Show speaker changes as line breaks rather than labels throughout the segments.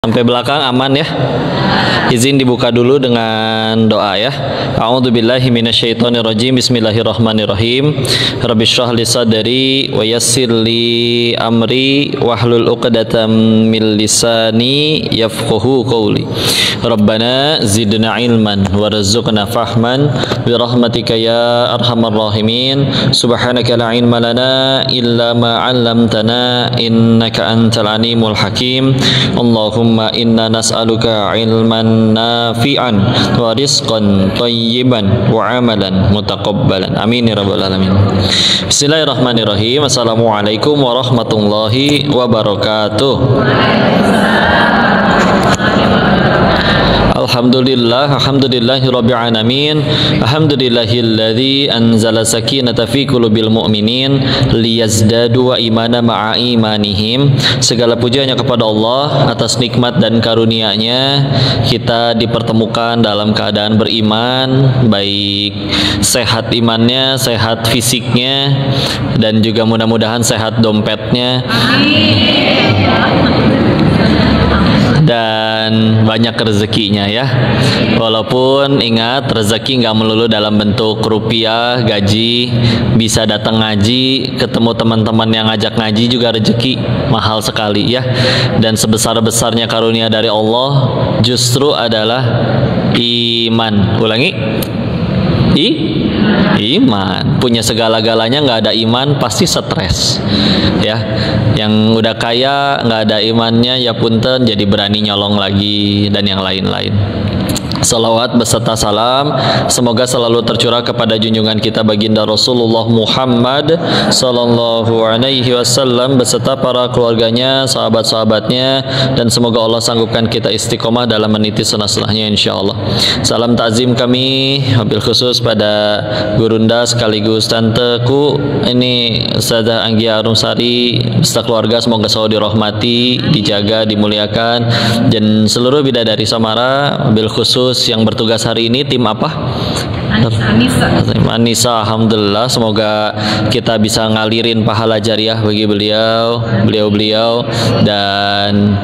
Sampai belakang aman ya. Izin dibuka dulu dengan doa ya. A'udzubillahi minasyaitonirrajim. Bismillahirrahmanirrahim. Rabbi shrah li sadri wa yassir li amri wahlul 'uqdatam min lisani yafqahu qawli. Rabbana zidna ilman warzuqna fahman bi rahmatika ya arhamar rahimin. Subhanaka la ilma lana illa ma 'allamtana innaka antal alimul hakim. Allahumma inna nas'aluka ilman nafi'an wa rizqan thayyiban wa amalan mutaqabbalan. Amin ya rabbal alamin. Bismillahirrahmanirrahim. Assalamualaikum warahmatullahi wabarakatuh. Alhamdulillahi rabbil alamin. Alhamdulillahilladzi anzala sakinata fi qulubil mu'minin liyazdadu imana ma'a imanihim. Segala puji hanya kepada Allah atas nikmat dan karunia-Nya kita dipertemukan dalam keadaan beriman, baik sehat imannya, sehat fisiknya, dan juga mudah-mudahan sehat dompetnya. Dan banyak rezekinya ya. Walaupun ingat rezeki nggak melulu dalam bentuk rupiah, gaji, bisa datang ngaji, ketemu teman-teman yang ngajak ngaji juga rezeki mahal sekali ya. Dan sebesar-besarnya karunia dari Allah justru adalah iman. Ulangi. Iman. Punya segala-galanya nggak ada iman pasti stres ya. Yang udah kaya nggak ada imannya ya punten jadi berani nyolong lagi dan yang lain-lain. Salawat beserta salam semoga selalu tercurah kepada junjungan kita baginda Rasulullah Muhammad sallallahu alaihi wasallam beserta para keluarganya, sahabat-sahabatnya, dan semoga Allah sanggupkan kita istiqomah dalam meniti sunnah-sunnahnya insyaallah. Salam takzim kami wabil khusus pada gurunda sekaligus tanteku ini Ustazah Anggia Arumsari beserta keluarga, semoga selalu dirahmati, dijaga, dimuliakan, dan seluruh bidadari Samara wabil khusus yang bertugas hari ini tim apa? Anissa. Alhamdulillah, semoga kita bisa ngalirin pahala jariah bagi beliau dan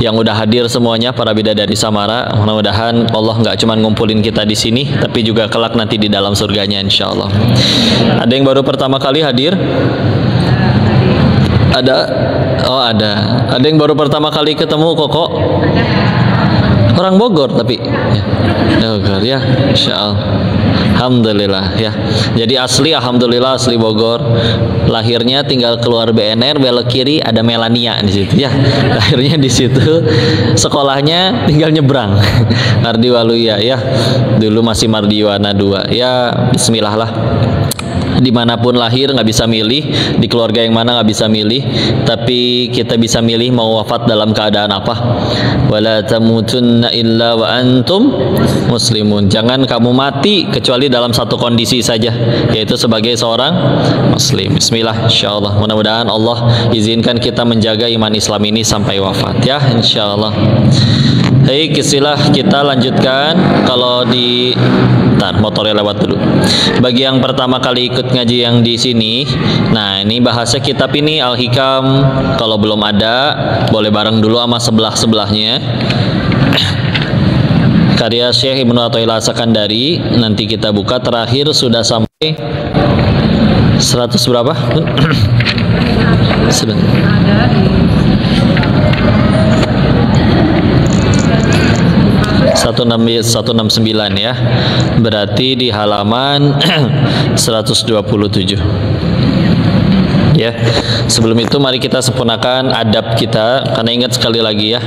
yang udah hadir semuanya para bidadari Samara. Mudah-mudahan Allah nggak cuma ngumpulin kita di sini, tapi juga kelak nanti di dalam surganya insyaallah. Ada yang baru pertama kali hadir? Ada? Oh ada. Ada yang baru pertama kali ketemu Koko? Orang Bogor tapi ya. Bogor ya, insyaallah. Alhamdulillah ya. Jadi asli alhamdulillah asli Bogor. Lahirnya tinggal keluar BNR belok kiri ada Melania di situ ya. Lahirnya di situ. Sekolahnya tinggal nyebrang. Mardi Waluya ya. Dulu masih Mardiwana 2. Ya bismillah lah. Dimanapun lahir nggak bisa milih, di keluarga yang mana nggak bisa milih, tapi kita bisa milih mau wafat dalam keadaan apa. Wala tamutunna illa wa antum muslimun. Jangan kamu mati kecuali dalam satu kondisi saja, yaitu sebagai seorang muslim. Bismillah insyaallah. Mudah-mudahan Allah izinkan kita menjaga iman Islam ini sampai wafat ya insyaallah. Baik, istilah kita lanjutkan. Kalau di motornya lewat dulu. Bagi yang pertama kali ikut ngaji yang di sini, nah ini bahasa kitab ini Al-Hikam. Kalau belum ada, boleh bareng dulu sama sebelah-sebelahnya. Karya Syekh Ibnu Athaillah Sakandari. Nanti kita buka terakhir sudah sampai 100 berapa? Sebentar. 169 ya. Berarti di halaman 127. Ya. Sebelum itu mari kita sempurnakan adab kita, karena ingat sekali lagi ya.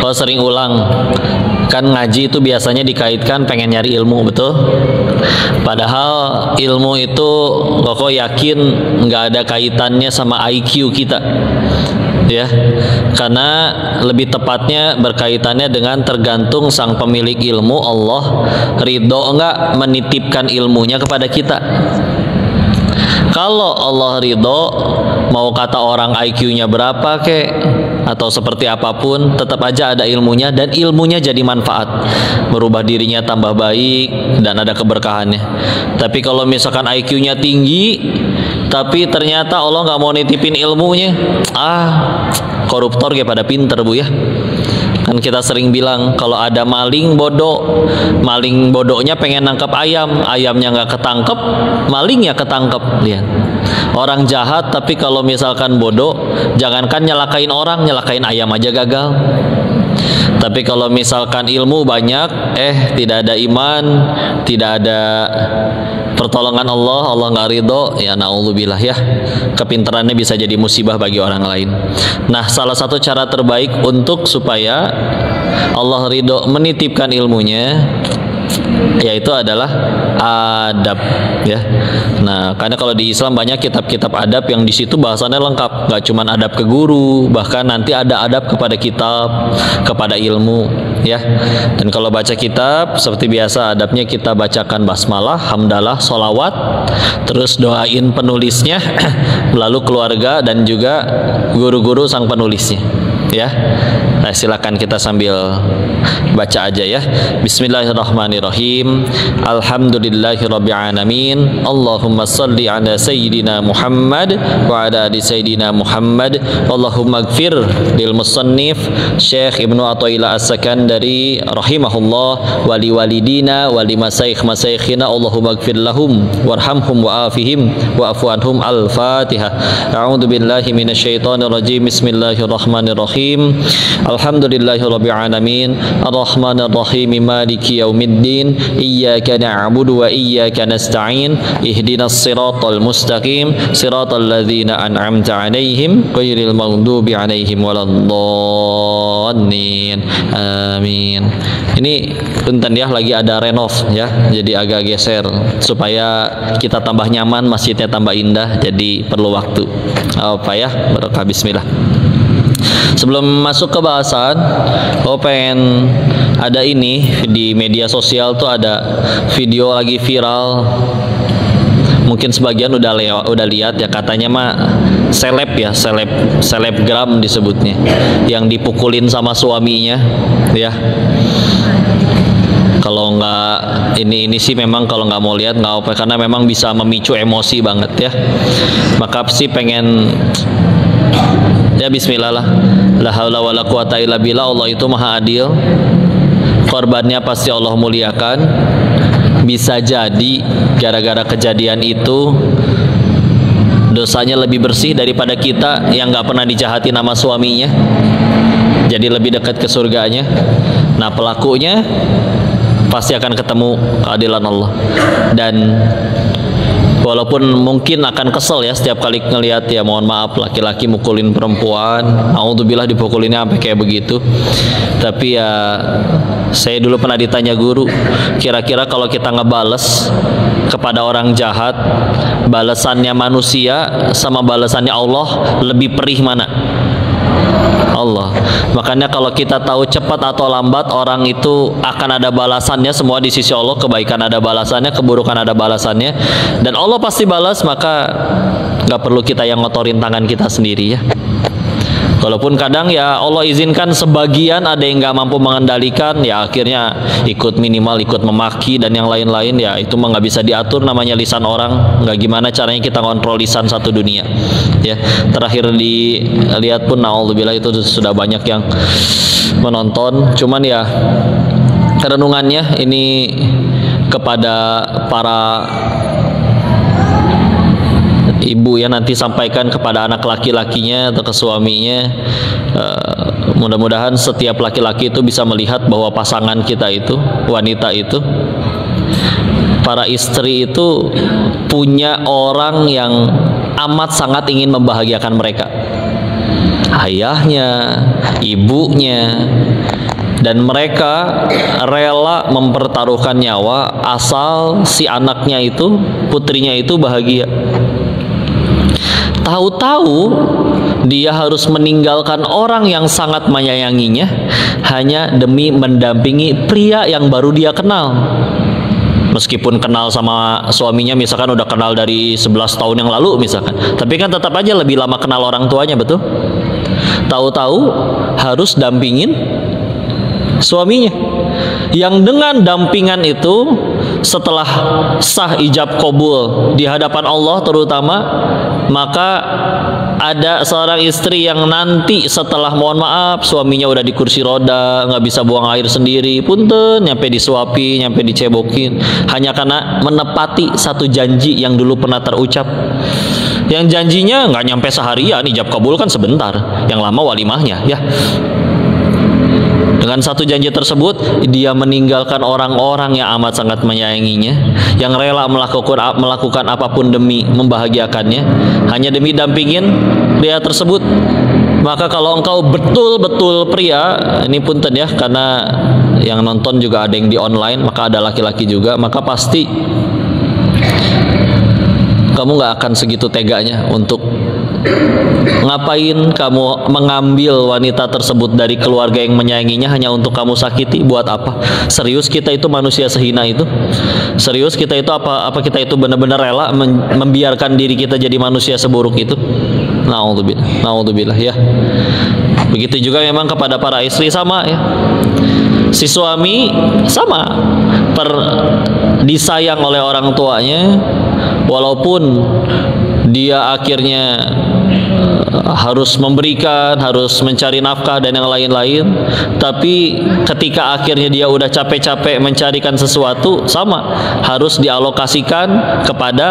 Kalau sering ulang kan ngaji itu biasanya dikaitkan pengen nyari ilmu, betul? Padahal ilmu itu kok yakin nggak ada kaitannya sama IQ kita. Ya, karena lebih tepatnya berkaitannya dengan tergantung sang pemilik ilmu, Allah ridho enggak menitipkan ilmunya kepada kita. Kalau Allah ridho, mau kata orang IQ-nya berapa kek atau seperti apapun, tetap aja ada ilmunya, dan ilmunya jadi manfaat, merubah dirinya tambah baik dan ada keberkahannya. Tapi kalau misalkan IQ-nya tinggi tapi ternyata Allah nggak mau nitipin ilmunya, koruptor kayak pada pinter bu ya. Kan kita sering bilang kalau ada maling bodoh, maling bodohnya pengen nangkap ayam, ayamnya nggak ketangkep, malingnya ketangkep. Lihat, orang jahat tapi kalau misalkan bodoh, jangankan nyalakain orang, nyalakain ayam aja gagal. Tapi kalau misalkan ilmu banyak, tidak ada iman, tidak ada pertolongan Allah, Allah nggak ridho, ya naudzubillah ya, kepintarannya bisa jadi musibah bagi orang lain. Nah, salah satu cara terbaik untuk supaya Allah ridho menitipkan ilmunya, yaitu adalah adab, ya. Nah, karena kalau di Islam banyak kitab-kitab adab yang di situ bahasannya lengkap, nggak cuma adab ke guru, bahkan nanti ada adab kepada kitab, kepada ilmu, ya. Dan kalau baca kitab seperti biasa adabnya kita bacakan basmalah, hamdalah, sholawat, terus doain penulisnya, lalu keluarga dan juga guru-guru sang penulisnya, ya. Nah, silakan kita sambil baca aja ya. Bismillahirrahmanirrahim. Alhamdulillahirabbil alamin. Allahumma shalli ala sayyidina Muhammad wa ala ali sayyidina Muhammad. Allahumma ighfir lil musannif Syekh Ibnu Athaillah As-Sakandari rahimahullah wa li walidina wa li masyayikh-masyayikhina. Allahumma ighfir lahum warhamhum wa afihim wa afu anhum. Al-Fatihah. A'udzu billahi minasyaitonir rajim. Bismillahirrahmanirrahim. Alhamdulillahirabbil alamin. Ar-Rahmanir Rahim. Maliki yaumiddin. Iyyaka na'budu wa iyyaka nasta'in. Ihdinas siratal mustaqim. Siratal ladzina an'amta 'alaihim ghairil maghdubi 'alaihim waladdallin. Amin. Ini punten ya, lagi ada renov ya. Jadi agak geser supaya kita tambah nyaman, masjidnya tambah indah, jadi perlu waktu. Apa ya? Barokah, bismillah. Sebelum masuk ke bahasan, pengen ada ini di media sosial tuh ada video lagi viral. Mungkin sebagian udah lihat ya, katanya mah seleb ya, selebgram disebutnya, yang dipukulin sama suaminya, ya. Kalau nggak ini sih memang kalau nggak mau lihat nggak apa, karena memang bisa memicu emosi banget ya. Maka sih pengen ya bismillah lah. La haula wala quwata illa billah. Allah itu maha adil. Korbannya pasti Allah muliakan. Bisa jadi gara-gara kejadian itu dosanya lebih bersih daripada kita yang nggak pernah dijahati nama suaminya, jadi lebih dekat ke surganya. Nah, pelakunya pasti akan ketemu keadilan Allah. Dan walaupun mungkin akan kesel ya setiap kali ngelihat, ya mohon maaf, laki-laki mukulin perempuan, naudzubillah dipukulinnya sampai kayak begitu. Tapi ya saya dulu pernah ditanya guru, kira-kira kalau kita ngebales kepada orang jahat, balasannya manusia sama balasannya Allah lebih perih mana? Allah. Makanya kalau kita tahu cepat atau lambat orang itu akan ada balasannya, semua di sisi Allah, kebaikan ada balasannya, keburukan ada balasannya, dan Allah pasti balas, maka nggak perlu kita yang ngotorin tangan kita sendiri ya. Walaupun kadang ya Allah izinkan sebagian ada yang nggak mampu mengendalikan, ya akhirnya ikut memaki dan yang lain-lain, ya itu mah nggak bisa diatur, namanya lisan orang. Nggak gimana caranya kita kontrol lisan satu dunia ya. Terakhir dilihat pun naudzubillah itu sudah banyak yang menonton. Cuman ya renungannya ini kepada para ibu ya, nanti sampaikan kepada anak laki-lakinya atau ke suaminya. Mudah-mudahan setiap laki-laki itu bisa melihat bahwa pasangan kita itu, wanita itu, para istri itu punya orang yang amat sangat ingin membahagiakan mereka, ayahnya, ibunya, dan mereka rela mempertaruhkan nyawa asal si anaknya itu, putrinya itu bahagia. Tahu-tahu dia harus meninggalkan orang yang sangat menyayanginya hanya demi mendampingi pria yang baru dia kenal. Meskipun kenal sama suaminya misalkan udah kenal dari 11 tahun yang lalu misalkan, tapi kan tetap aja lebih lama kenal orang tuanya, betul? Tahu-tahu harus dampingin suaminya, yang dengan dampingan itu setelah sah ijab kabul di hadapan Allah terutama, maka ada seorang istri yang nanti setelah mohon maaf suaminya udah di kursi roda, nggak bisa buang air sendiri, punten nyampe disuapi, nyampe dicebokin, hanya karena menepati satu janji yang dulu pernah terucap. Yang janjinya nggak nyampe seharian, ijab kabul kan sebentar, yang lama walimahnya ya. Dengan satu janji tersebut, dia meninggalkan orang-orang yang amat sangat menyayanginya, yang rela melakukan apapun demi membahagiakannya, hanya demi dampingin pria tersebut. Maka kalau engkau betul-betul pria, ini punten ya, karena yang nonton juga ada yang di online, maka ada laki-laki juga, maka pasti kamu nggak akan segitu teganya untuk ngapain kamu mengambil wanita tersebut dari keluarga yang menyayanginya hanya untuk kamu sakiti. Buat apa? Serius kita itu manusia sehina itu? Serius kita itu apa kita itu benar-benar rela membiarkan diri kita jadi manusia seburuk itu? Naudzubillah, naudzubillah ya. Begitu juga memang kepada para istri sama ya. Si suami sama disayang oleh orang tuanya, walaupun dia akhirnya harus memberikan, harus mencari nafkah dan yang lain-lain, tapi ketika akhirnya dia udah capek-capek mencarikan sesuatu, sama harus dialokasikan kepada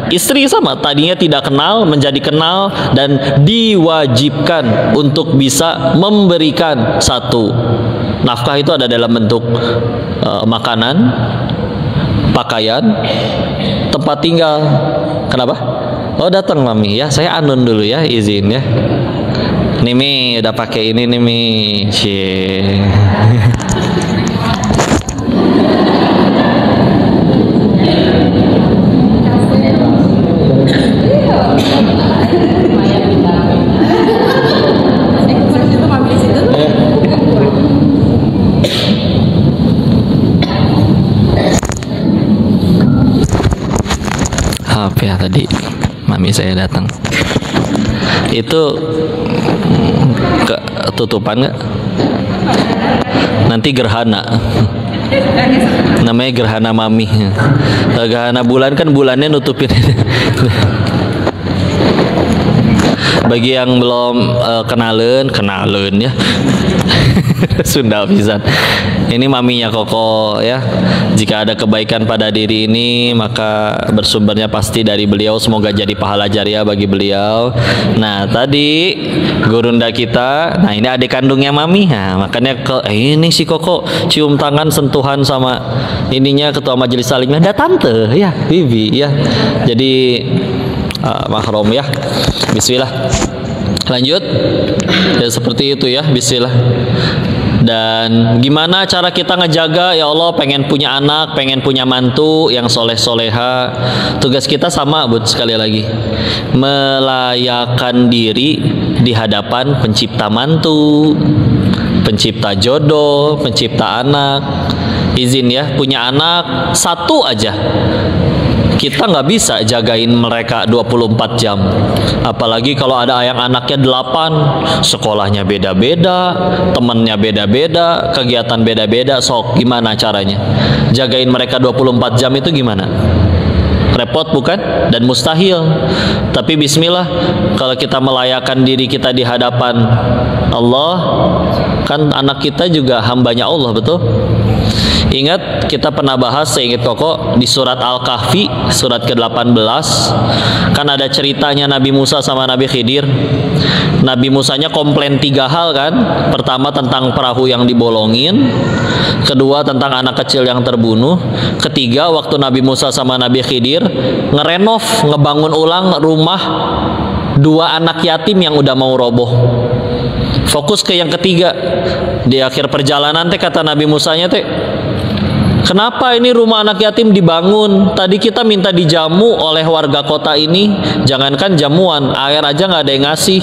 istri. Sama tadinya tidak kenal menjadi kenal, dan diwajibkan untuk bisa memberikan satu nafkah. Itu ada dalam bentuk makanan, pakaian, tempat tinggal. Kenapa? Oh datang mami ya, saya anun dulu ya, izin ya. Nih Mi udah pakai ini nih Mi. Cie. Maaf ya tadi mami saya datang. Itu ketutupan nggak? Nanti gerhana. Namanya gerhana mami. Gerhana bulan kan bulannya nutupin. Bagi yang belum kenalen ya. Sunda pisan. Ini maminya Koko ya. Jika ada kebaikan pada diri ini, maka bersumbernya pasti dari beliau. Semoga jadi pahala jariah bagi beliau. Nah tadi gurunda kita, nah ini adik kandungnya mami. Nah makanya ini si Koko cium tangan sentuhan sama ininya ketua majelis salimnya. Ada tante ya, bibi ya. Jadi mahram ya. Bismillah. Lanjut ya, seperti itu ya, bismillah. Dan gimana cara kita ngejaga, ya Allah pengen punya anak, pengen punya mantu yang soleh-soleha. Tugas kita sama Bud, sekali lagi melayakan diri di hadapan pencipta mantu, pencipta jodoh, pencipta anak. Izin ya, punya anak satu aja kita nggak bisa jagain mereka 24 jam. Apalagi kalau ada yang anaknya 8, sekolahnya beda-beda, temennya beda-beda, kegiatan beda-beda. Sok gimana caranya jagain mereka 24 jam itu gimana? Repot bukan? Dan mustahil. Tapi bismillah, kalau kita melayakan diri kita di hadapan Allah, kan anak kita juga hambanya Allah, betul? Ingat kita pernah bahas, saya ingat Koko, di surat Al-Kahfi surat ke-18 kan ada ceritanya Nabi Musa sama Nabi Khidir. Nabi Musanya komplain 3 hal kan. Pertama tentang perahu yang dibolongin, kedua tentang anak kecil yang terbunuh, ketiga waktu Nabi Musa sama Nabi Khidir ngerenov, ngebangun ulang rumah 2 anak yatim yang udah mau roboh. Fokus ke yang ketiga. Di akhir perjalanan teh kata Nabi Musanya teh, kenapa ini rumah anak yatim dibangun? Tadi kita minta dijamu oleh warga kota ini. Jangankan jamuan, air aja nggak ada yang ngasih.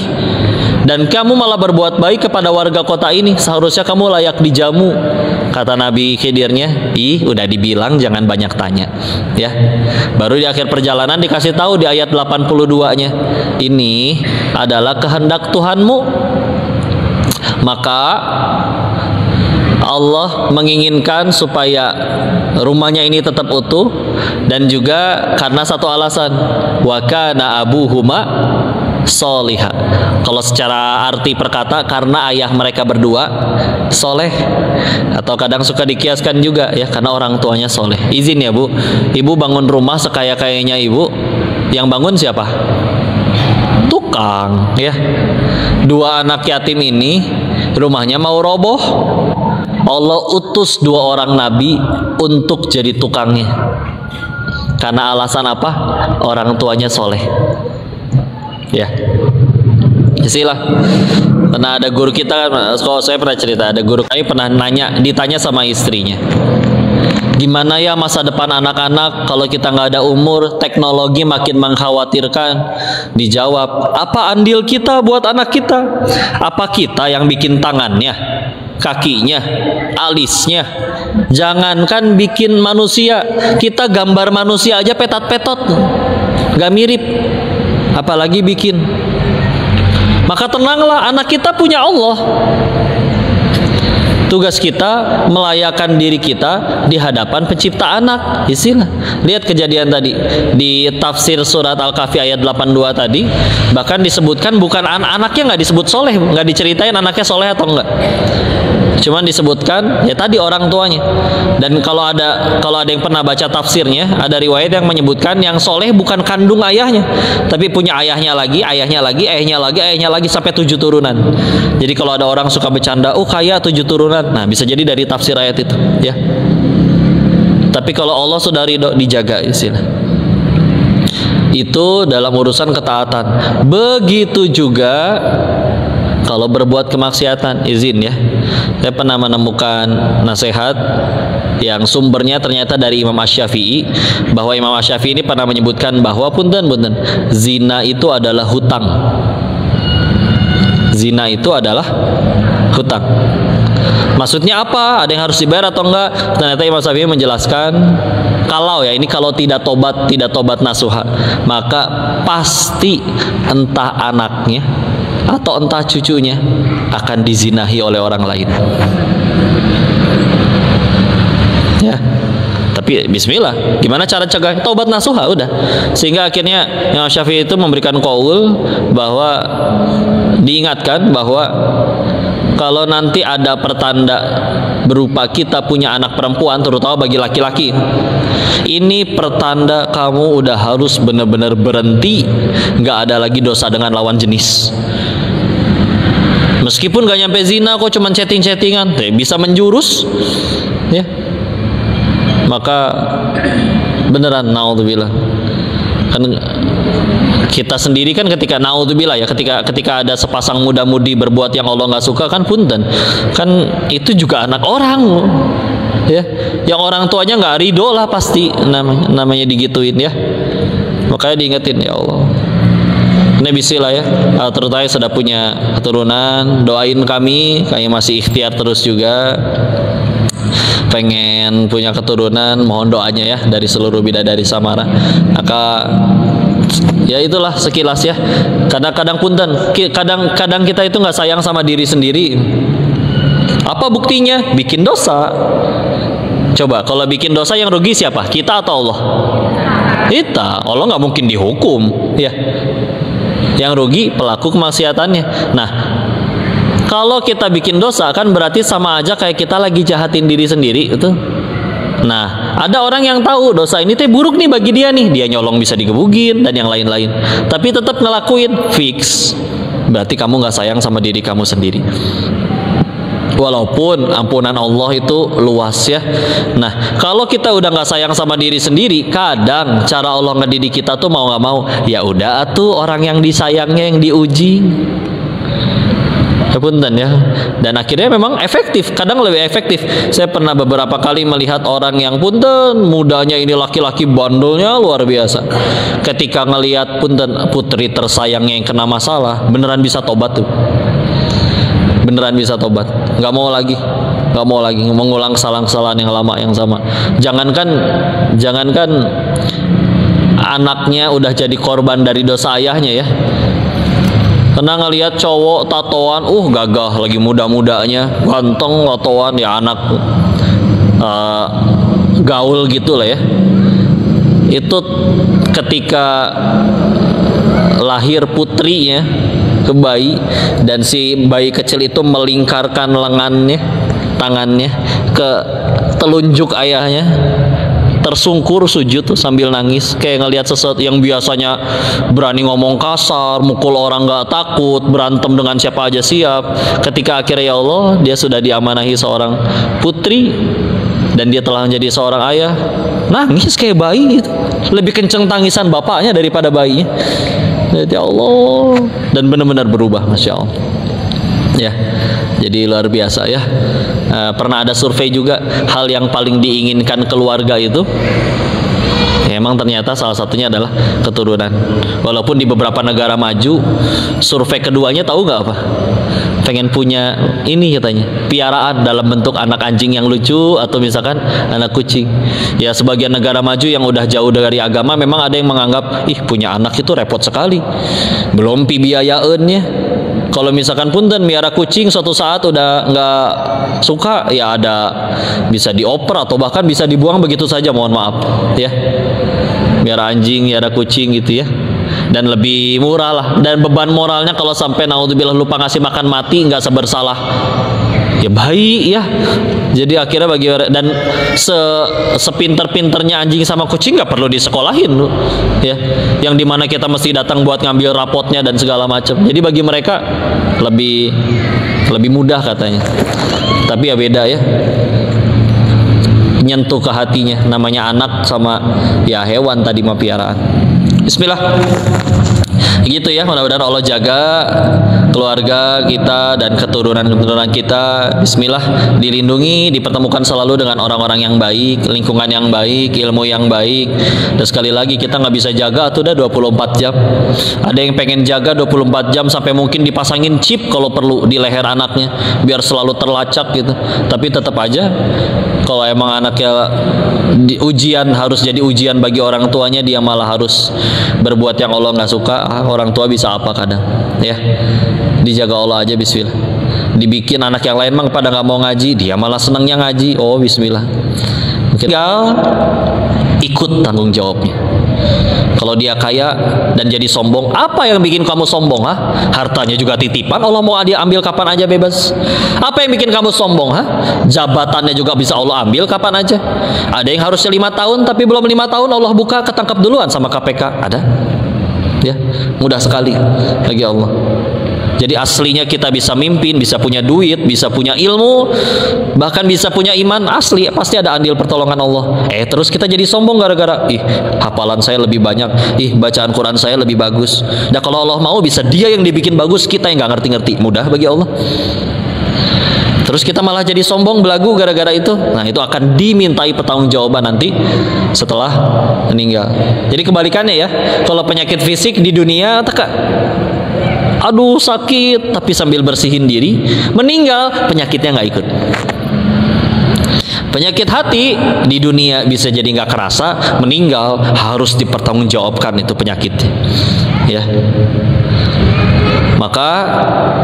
Dan kamu malah berbuat baik kepada warga kota ini. Seharusnya kamu layak dijamu. Kata Nabi Khidirnya, udah dibilang jangan banyak tanya. Ya. Baru di akhir perjalanan dikasih tahu di ayat 82-nya. Ini adalah kehendak Tuhanmu. Maka Allah menginginkan supaya rumahnya ini tetap utuh, dan juga karena satu alasan, wa kana abuhuma soliha. Kalau secara arti perkata, karena ayah mereka berdua soleh, atau kadang suka dikiaskan juga ya, karena orang tuanya soleh. Izin ya Bu, ibu bangun rumah sekaya-kayanya ibu, yang bangun siapa? Tukang ya. Dua anak yatim ini rumahnya mau roboh, Allah utus dua orang nabi untuk jadi tukangnya. Karena alasan apa? Orang tuanya soleh. Ya, istilah. Pernah ada guru kita, kalau saya pernah cerita, ada guru kami pernah ditanya sama istrinya, gimana ya masa depan anak-anak kalau kita nggak ada umur, teknologi makin mengkhawatirkan. Dijawab, apa andil kita buat anak kita? Apa kita yang bikin tangannya, kakinya, alisnya? Jangankan bikin manusia, kita gambar manusia aja petat-petot, gak mirip, apalagi bikin. Maka tenanglah, anak kita punya Allah. Tugas kita melayakan diri kita di hadapan pencipta anak. Istilah. Lihat kejadian tadi di tafsir surat Al-Kahfi ayat 82 tadi, bahkan disebutkan bukan anaknya, nggak disebut soleh, nggak diceritain anaknya soleh atau enggak. Cuman disebutkan ya tadi orang tuanya. Dan kalau ada yang pernah baca tafsirnya, ada riwayat yang menyebutkan yang soleh bukan kandung ayahnya, tapi punya ayahnya lagi, ayahnya lagi, ayahnya lagi, ayahnya lagi, sampai 7 turunan. Jadi kalau ada orang suka bercanda, oh kaya 7 turunan, nah bisa jadi dari tafsir ayat itu ya. Tapi kalau Allah sudah ridho, dijaga istilah. Itu dalam urusan ketaatan. Begitu juga kalau berbuat kemaksiatan. Izin ya, saya pernah menemukan nasihat yang sumbernya ternyata dari Imam Asy-Syafi'i, bahwa Imam Asy-Syafi'i ini pernah menyebutkan bahwa punten zina itu adalah hutang. Zina itu adalah hutang. Maksudnya apa? Ada yang harus dibayar atau enggak? Ternyata Imam Syafi'i menjelaskan, kalau tidak tobat nasuha, maka pasti entah anaknya atau entah cucunya akan dizinahi oleh orang lain. Ya. Tapi bismillah, gimana cara cegah? Tobat nasuha udah. Sehingga akhirnya Imam Syafi'i itu memberikan qaul bahwa diingatkan bahwa kalau nanti ada pertanda berupa kita punya anak perempuan, terutama bagi laki-laki, ini pertanda kamu udah harus benar-benar berhenti, nggak ada lagi dosa dengan lawan jenis. Meskipun gak nyampe zina, kok cuman chatting-chattingan, bisa menjurus, ya. Maka beneran naudzubillah. Kan kita sendiri kan ketika naudzubillah ya, ketika ada sepasang muda-mudi berbuat yang Allah nggak suka, kan punten, kan itu juga anak orang, ya, yang orang tuanya nggak ridho lah pasti namanya digituin ya. Makanya diingetin, ya Allah, ini bismillah ya, terutama sudah punya keturunan, doain kami masih ikhtiar terus juga, pengen punya keturunan, mohon doanya ya dari seluruh bidadari Samara. Maka ya itulah sekilas ya. Kadang-kadang punten, kadang kita itu nggak sayang sama diri sendiri. Apa buktinya? Bikin dosa. Coba kalau bikin dosa yang rugi siapa? Kita atau Allah? Kita. Allah nggak mungkin dihukum ya. Yang rugi pelaku kemaksiatannya. Nah, kalau kita bikin dosa kan berarti sama aja kayak kita lagi jahatin diri sendiri itu. Nah, ada orang yang tahu dosa ini teh buruk nih bagi dia nih, dia nyolong bisa digebugin dan yang lain-lain, tapi tetap ngelakuin, fix. Berarti kamu nggak sayang sama diri kamu sendiri. Walaupun ampunan Allah itu luas ya. Nah, kalau kita udah nggak sayang sama diri sendiri, kadang cara Allah ngedidik kita tuh mau nggak mau, ya udah atuh orang yang disayangnya yang diuji. Punten ya. Dan akhirnya memang efektif, kadang lebih efektif. Saya pernah beberapa kali melihat orang yang punten mudanya ini, laki-laki bandelnya luar biasa. Ketika ngelihat punten putri tersayangnya yang kena masalah, beneran bisa tobat tuh. Beneran bisa tobat, nggak mau lagi mengulang kesalahan-kesalahan yang lama yang sama. Jangankan anaknya udah jadi korban dari dosa ayahnya ya. Pernah ngelihat cowok tatoan, gagah lagi muda-mudanya, ganteng tatoan ya, anak gaul gitu lah ya. Itu ketika lahir putrinya ke bayi, dan si bayi kecil itu melingkarkan lengannya, tangannya ke telunjuk ayahnya, tersungkur sujud tuh sambil nangis, kayak ngelihat sesuatu yang biasanya berani ngomong kasar, mukul orang nggak takut, berantem dengan siapa aja siap. Ketika akhirnya ya Allah, dia sudah diamanahi seorang putri dan dia telah menjadi seorang ayah, nangis kayak bayi gitu. Lebih kenceng tangisan bapaknya daripada bayinya. Ya Allah, dan benar-benar berubah, masya Allah. Ya, jadi luar biasa ya. Pernah ada survei juga, hal yang paling diinginkan keluarga itu, ya, emang ternyata salah satunya adalah keturunan. Walaupun di beberapa negara maju, survei keduanya tahu nggak apa? Pengen punya ini katanya, piaraan dalam bentuk anak anjing yang lucu atau misalkan anak kucing. Ya, sebagian negara maju yang udah jauh dari agama memang ada yang menganggap, ih punya anak itu repot sekali, belum biayaannya. Kalau misalkan punten miara kucing suatu saat udah nggak suka, ya ada bisa dioper atau bahkan bisa dibuang begitu saja, mohon maaf ya. Miara anjing, miara kucing gitu ya, dan lebih murah lah, dan beban moralnya kalau sampai naudzubillah lupa ngasih makan mati nggak sebersalah ya bayi ya. Jadi akhirnya bagi, dan sepinter-pinternya anjing sama kucing nggak perlu disekolahin ya, yang dimana kita mesti datang buat ngambil rapotnya dan segala macam. Jadi bagi mereka lebih mudah katanya, tapi ya beda ya, nyentuh ke hatinya, namanya anak sama ya hewan tadi mah piaraan. Bismillah. Gitu ya, mudah-mudahan Allah jaga keluarga kita dan keturunan-keturunan kita. Bismillah, dilindungi, dipertemukan selalu dengan orang-orang yang baik, lingkungan yang baik, ilmu yang baik. Dan sekali lagi kita nggak bisa jaga tuh udah 24 jam. Ada yang pengen jaga 24 jam sampai mungkin dipasangin chip kalau perlu di leher anaknya biar selalu terlacak gitu. Tapi tetap aja kalau emang anaknya ujian, harus jadi ujian bagi orang tuanya, dia malah harus berbuat yang Allah nggak suka. Orang tua bisa apa kadang ya, dijaga Allah aja. Bismillah. Dibikin anak yang lain mah pada nggak mau ngaji, dia malah senangnya ngaji. Oh bismillah, tinggal ikut tanggung jawabnya. Kalau dia kaya dan jadi sombong, apa yang bikin kamu sombong? Hartanya juga titipan, Allah mau dia ambil kapan aja bebas. Apa yang bikin kamu sombong? Jabatannya juga bisa Allah ambil kapan aja. Ada yang harusnya 5 tahun tapi belum 5 tahun Allah buka, ketangkap duluan sama KPK. Ada ya, mudah sekali bagi Allah. Jadi aslinya kita bisa mimpin, bisa punya duit, bisa punya ilmu, bahkan bisa punya iman asli, pasti ada andil pertolongan Allah. Terus kita jadi sombong gara-gara, hafalan saya lebih banyak, bacaan Quran saya lebih bagus. Nah kalau Allah mau bisa dia yang dibikin bagus, kita yang nggak ngerti-ngerti. Mudah bagi Allah. Terus kita malah jadi sombong, belagu gara-gara itu. Nah itu akan dimintai pertanggungjawaban nanti setelah meninggal. Jadi kebalikannya ya, kalau penyakit fisik di dunia aduh sakit, tapi sambil bersihin diri, meninggal penyakitnya nggak ikut. Penyakit hati di dunia bisa jadi nggak kerasa, meninggal harus dipertanggungjawabkan itu penyakitnya ya. Maka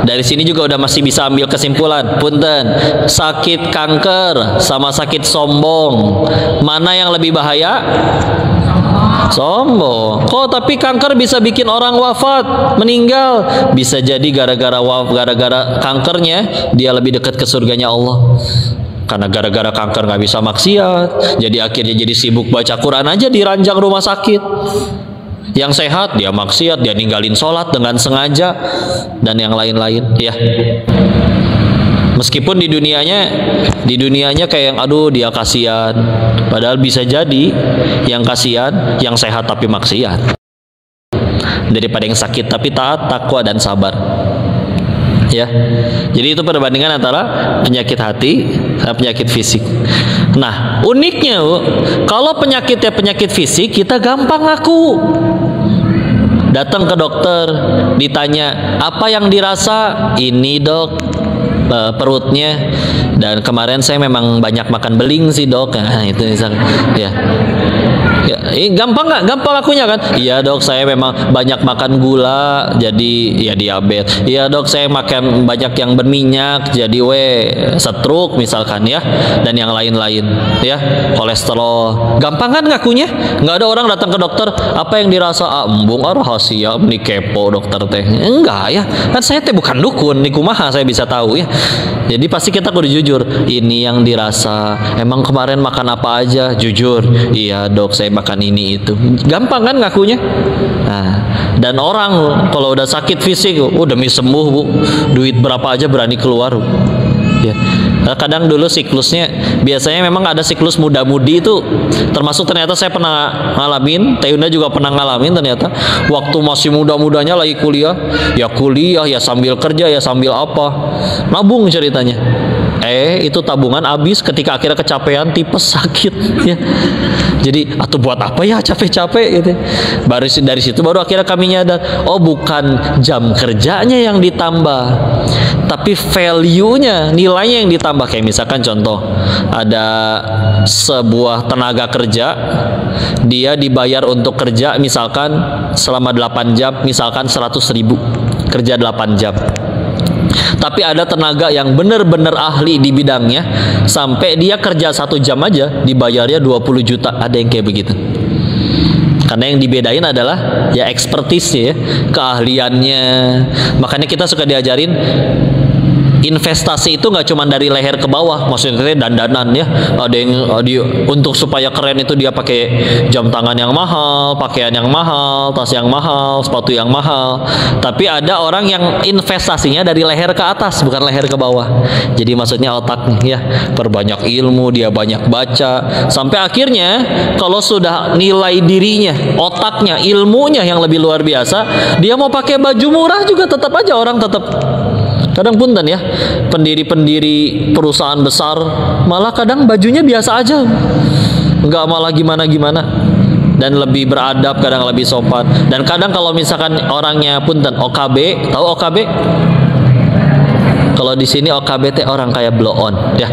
dari sini juga udah masih bisa ambil kesimpulan, punten, sakit kanker sama sakit sombong, mana yang lebih bahaya? Sombong. Kok tapi kanker bisa bikin orang wafat, meninggal? Bisa jadi gara-gara kankernya dia lebih dekat ke surganya Allah. Karena gara-gara kanker nggak bisa maksiat, jadi akhirnya jadi sibuk baca Quran aja di ranjang rumah sakit. Yang sehat dia maksiat, dia ninggalin sholat dengan sengaja dan yang lain-lain ya. Meskipun di dunianya kayak yang aduh dia kasihan, padahal bisa jadi yang kasihan yang sehat tapi maksiat daripada yang sakit tapi taat, takwa dan sabar ya. Jadi itu perbandingan antara penyakit hati dan penyakit fisik. Nah uniknya kalau penyakitnya penyakit fisik, kita gampang ngaku. Datang ke dokter, ditanya apa yang dirasa, ini dok. perutnya, dan kemarin saya memang banyak makan beling sih dok. Nah, itu misalkan ya. Ya, gampang nggak? Gampang akunya kan? Iya dok, saya memang banyak makan gula, jadi ya diabetes. Iya dok, saya makan banyak yang berminyak, jadi stroke misalkan ya, dan yang lain-lain ya, kolesterol. Gampang kan ngakunya? Nggak ada orang datang ke dokter, apa yang dirasa? Embung rahasia, ini kepo dokter teh. Enggak ya, kan saya teh bukan dukun, nikumaha saya bisa tahu ya. Jadi pasti kita kudu jujur. Ini yang dirasa. Emang kemarin makan apa aja? Jujur. Iya dok, saya makan ini itu. Gampang kan ngakunya? Nah, dan orang kalau udah sakit fisik, demi sembuh bu, duit berapa aja berani keluar. Ya. Nah, kadang dulu siklusnya biasanya memang ada siklus muda-mudi itu, termasuk ternyata saya pernah ngalamin, Teyunda juga pernah ngalamin ternyata waktu masih muda-mudanya lagi kuliah ya sambil kerja ya sambil apa, nabung ceritanya. Itu tabungan habis ketika akhirnya kecapean, tipes, sakit ya. Jadi atau buat apa ya capek-capek gitu. Baru dari situ baru akhirnya kami nyadar, bukan jam kerjanya yang ditambah, tapi value-nya, nilainya yang ditambah. Kayak misalkan contoh, ada sebuah tenaga kerja, dia dibayar untuk kerja misalkan selama 8 jam, misalkan 100.000 kerja 8 jam. Tapi ada tenaga yang benar-benar ahli di bidangnya, sampai dia kerja 1 jam aja dibayarnya 20 juta. Ada yang kayak begitu. Karena yang dibedain adalah ya ekspertisnya ya, keahliannya. Makanya kita suka diajarin investasi itu nggak cuma dari leher ke bawah, maksudnya dandanan ya. Ada yang untuk supaya keren itu dia pakai jam tangan yang mahal, pakaian yang mahal, tas yang mahal, sepatu yang mahal. Tapi ada orang yang investasinya dari leher ke atas, bukan leher ke bawah. Jadi maksudnya otaknya ya, perbanyak ilmu, dia banyak baca, sampai akhirnya kalau sudah nilai dirinya, otaknya, ilmunya yang lebih luar biasa, dia mau pakai baju murah juga tetap aja orang tetap. Kadang punten ya, pendiri-pendiri perusahaan besar malah kadang bajunya biasa aja, nggak malah gimana-gimana, dan lebih beradab, kadang lebih sopan. Dan kadang kalau misalkan orangnya punten OKB, tahu OKB? Kalau di sini OKB teh orang kayak blow on ya.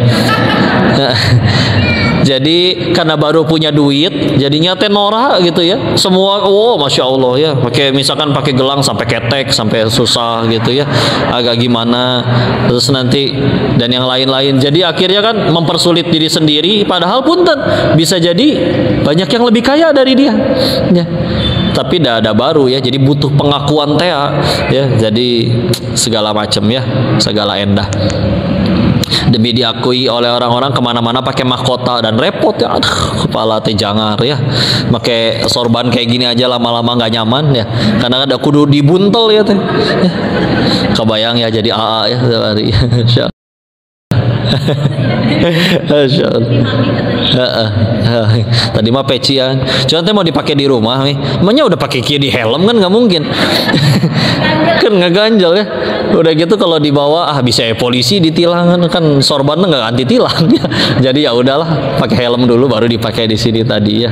Jadi karena baru punya duit, jadinya teh norak gitu ya. Semua masya Allah ya, misalkan pakai gelang sampai ketek, sampai susah gitu ya, agak gimana. Terus nanti dan yang lain-lain. Jadi akhirnya kan mempersulit diri sendiri. Padahal punten bisa jadi banyak yang lebih kaya dari dia. Ya. Tapi dah ada baru ya, jadi butuh pengakuan teh ya. Jadi segala macam ya, segala endah demi diakui oleh orang-orang, kemana-mana pakai mahkota dan repot ya. Aduh, kepala teh jangar ya, pakai sorban kayak gini aja lama-lama nggak nyaman ya, karena ada kudu dibuntel ya teh ya. Kebayang ya jadi AA ya hari. Tadi mah pecian, cuman teh mau dipakai di rumah nih, emangnya udah pakai kia di helm kan nggak mungkin. Kan nggak ganjel ya. Udah gitu kalau dibawa bisa ya polisi ditilang, kan sorbannya nggak anti tilang ya. Jadi ya udahlah, pakai helm dulu baru dipakai di sini tadi ya.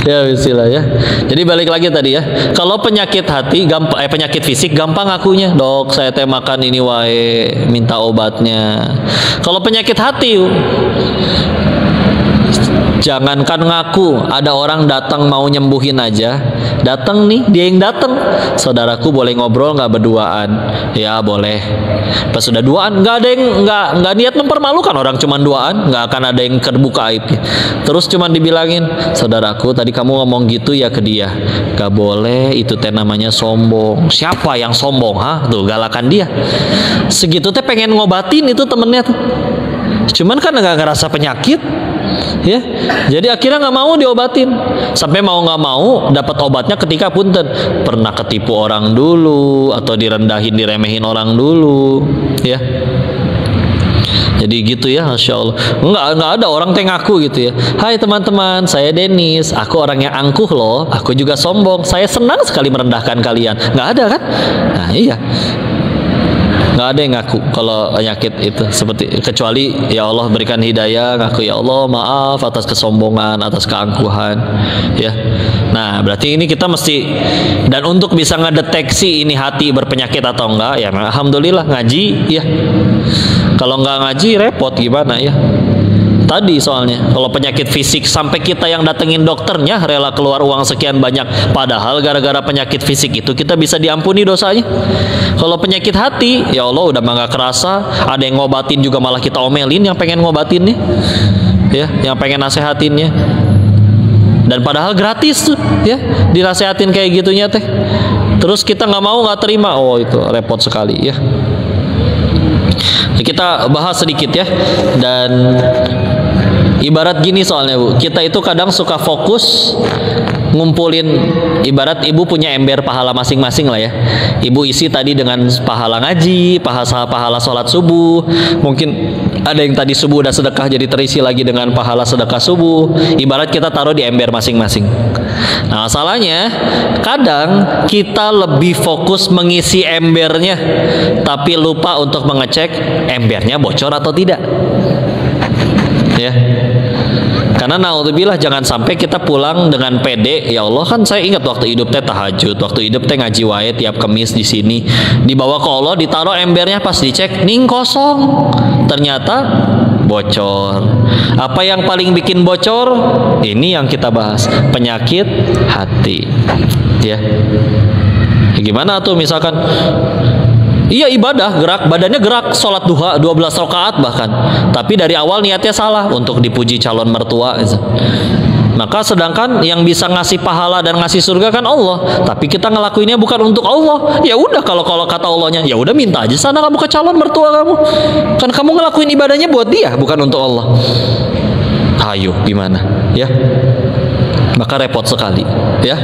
Ya bismillah ya. Jadi balik lagi tadi ya, kalau penyakit hati gampang, penyakit fisik gampang akunya, dok saya teh makan ini wae, minta obatnya. Kalau penyakit hati, jangankan ngaku, ada orang datang mau nyembuhin aja, datang nih dia yang datang, saudaraku boleh ngobrol nggak berduaan? Ya boleh. Pas sudah duaan nggak ada yang nggak niat mempermalukan, orang cuman duaan, nggak akan ada yang terbuka aibnya. Terus cuman dibilangin, saudaraku tadi kamu ngomong gitu ya ke dia, nggak boleh, itu teh namanya sombong. Siapa yang sombong? Tuh galakan dia. Segitu teh pengen ngobatin itu temennya tuh, cuman kan nggak ngerasa penyakit ya, jadi akhirnya nggak mau diobatin. Sampai mau nggak mau dapat obatnya ketika punten pernah ketipu orang dulu, atau direndahin, diremehin orang dulu ya. Jadi gitu ya, masya Allah. Nggak ada orang teh ngaku gitu ya. Hai teman-teman, saya Dennis, aku orang yang angkuh loh, aku juga sombong, saya senang sekali merendahkan kalian. Nggak ada kan? Nah iya. nggak ada yang ngaku kalau penyakit itu seperti, kecuali ya Allah berikan hidayah, ngaku ya Allah maaf atas kesombongan, atas keangkuhan, ya. Nah berarti ini kita mesti, dan untuk bisa ngedeteksi ini hati berpenyakit atau enggak, ya alhamdulillah ngaji, ya. Kalau nggak ngaji repot gimana, ya. Tadi soalnya kalau penyakit fisik sampai kita yang datengin dokternya rela keluar uang sekian banyak, padahal gara-gara penyakit fisik itu kita bisa diampuni dosanya. Kalau penyakit hati, ya Allah udah nggak kerasa, ada yang ngobatin juga malah kita omelin yang pengen ngobatinnya, ya, yang pengen nasehatinnya, dan padahal gratis tuh, ya, dinasehatin kayak gitunya teh. Terus kita nggak mau, nggak terima, oh itu repot sekali, ya. Kita bahas sedikit ya, dan ibarat gini soalnya Bu, kita itu kadang suka fokus ngumpulin, ibarat ibu punya ember pahala masing-masing lah ya. Ibu isi tadi dengan pahala ngaji, pahala sholat subuh, mungkin ada yang tadi subuh udah sedekah jadi terisi lagi dengan pahala sedekah subuh. Ibarat kita taruh di ember masing-masing. Nah masalahnya kadang kita lebih fokus mengisi embernya, tapi lupa untuk mengecek embernya bocor atau tidak, ya. Karena naudzubillah jangan sampai kita pulang dengan pede, ya Allah kan saya ingat waktu hidup teh tahajud, waktu hidup teh ngaji wae tiap Kamis di sini, dibawa ke Allah, ditaruh embernya, pas dicek ning kosong, ternyata bocor. Apa yang paling bikin bocor? Ini yang kita bahas, penyakit hati, ya. Gimana tuh misalkan iya ibadah, gerak, badannya gerak, sholat duha 12 rakaat bahkan, tapi dari awal niatnya salah, untuk dipuji calon mertua. Maka sedangkan yang bisa ngasih pahala dan ngasih surga kan Allah, tapi kita ngelakuinnya bukan untuk Allah. Ya udah, kalau kata Allahnya, ya udah minta aja sana kamu ke calon mertua kamu, kan kamu ngelakuin ibadahnya buat dia, bukan untuk Allah. Ayo gimana, ya? Maka repot sekali, ya.